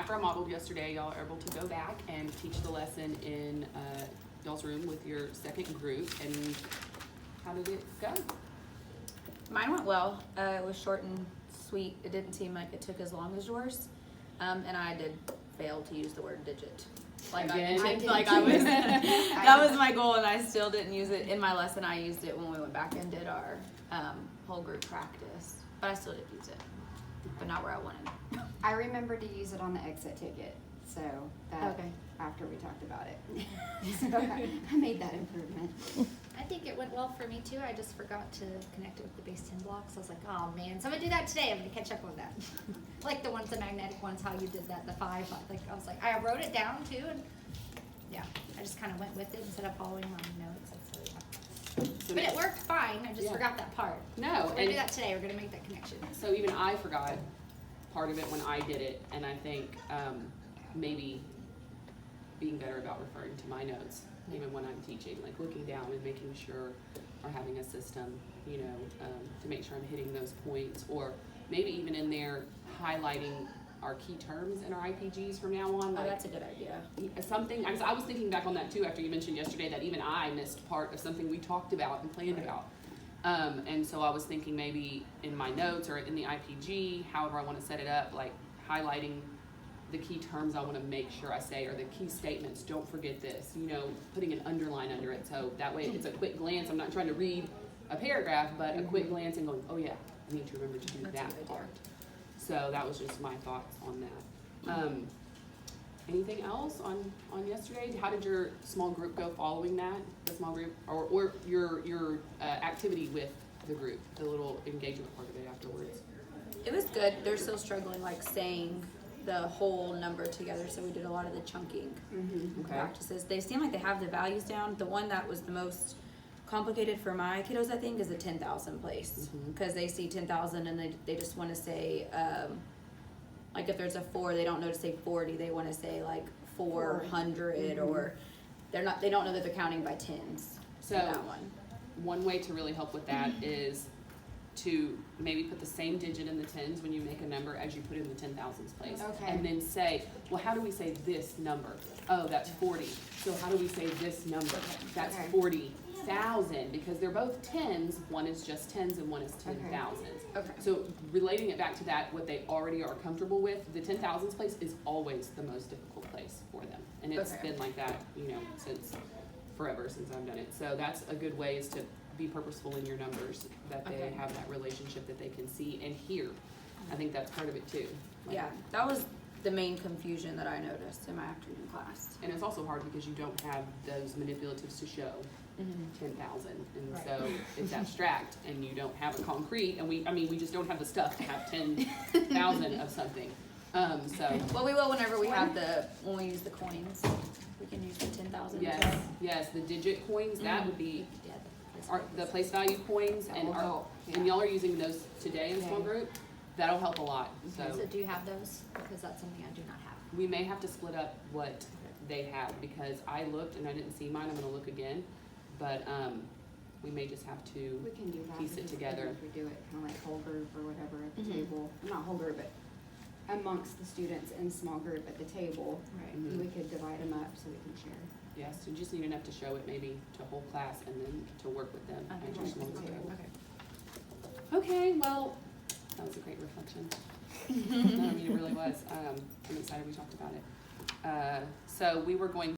after I modeled yesterday, y'all are able to go back and teach the lesson in y'all's room with your second group. And how did it go? Mine went well. It was short and sweet. It didn't seem like it took as long as yours. And I did fail to use the word digit. Like Again? I was, that was my goal, and I still didn't use it in my lesson. I used it when we went back and did our whole group practice, but I still did use it, but not where I wanted. I remember to use it on the exit ticket, so that Okay. after we talked about it. So I made that improvement. I think it went well for me too. I just forgot to connect it with the base 10 blocks. I was like, oh man, so I'm gonna do that today. I'm gonna catch up on that. Like the ones, the magnetic ones, how you did that, the 5. Like I was like, I wrote it down too, and yeah, I just kind of went with it instead of following my notes. So, yeah. But it worked fine. I just Yeah. forgot that part. No, We're gonna and do that today. We're gonna make that connection. so even I forgot part of it when I did it, and I think maybe being better about referring to my notes, even when I'm teaching, like looking down and making sure, or having a system, you know, to make sure I'm hitting those points, or maybe even in there highlighting our key terms in our IPGs from now on. Oh, Like, that's a good idea. something, I was thinking back on that too after you mentioned yesterday that even I missed part of something we talked about and planned about. And so I was thinking maybe in my notes or in the IPG, however I want to set it up, like highlighting the key terms I want to make sure I say, or the key statements, don't forget this, you know, putting an underline under it, so that way it's a quick glance. I'm not trying to read a paragraph, but a quick glance and going, oh yeah, I need to remember to do That's a that good idea. part. So that was just my thoughts on that. Anything else on yesterday? How did your small group go following that? The small group, or your activity with the group, the little engagement part of it afterwards? It was good. They're still struggling, like saying the whole number together, so we did a lot of the chunking Okay. practices. They seem like they have the values down. The one that was the most complicated for my kiddos, I think, is the 10,000 place, because they see 10,000 and they just want to say, like if there's a 4, they don't know to say 40. They want to say like 400, or they don't know that they're counting by tens. So that one. one way to really help with that is to maybe put the same digit in the tens when you make a number as you put in the 10,000s place. Okay. And then say, well, how do we say this number? Oh, that's 40. So how do we say this number? That's Okay. 40,000, because they're both tens. One is just tens and one is 10,000s. Okay. So relating it back to that, what they already are comfortable with, the 10,000s place is always the most difficult place for them. And it's Okay. been like that, you know, since forever since I've done it. So that's a good way, is to be purposeful in your numbers, that they Okay. have that relationship that they can see and hear. I think that's part of it too. Like, Yeah, that was the main confusion that I noticed in my afternoon class. and it's also hard because you don't have those manipulatives to show 10,000, and Right. so it's abstract, and you don't have a concrete, and we just don't have the stuff to have 10,000 of something. So Well, we will whenever we have when we use the coins. We can use the 10,000. yes, the digit coins, that would be Yeah, the place value coins, That and will help, and y'all are using those today in small Okay. group. That'll help a lot. So do you have those? Because that's something I do not have. We may have to split up what they have, because I looked and I didn't see mine. I'm gonna look again, but we may just have We to. can do that. Piece it because together. If we do it kind of like whole group or whatever at the Mhm. table, not whole group, but amongst the students in small group at the table, Right. Mhm. we could divide them up so we can share. Yes, you just need enough to show it maybe to whole class, and then to work with them Okay. at your small group. Okay. Okay, well, that was a great reflection. No, I mean, it really was. I'm excited we talked about it. So we were going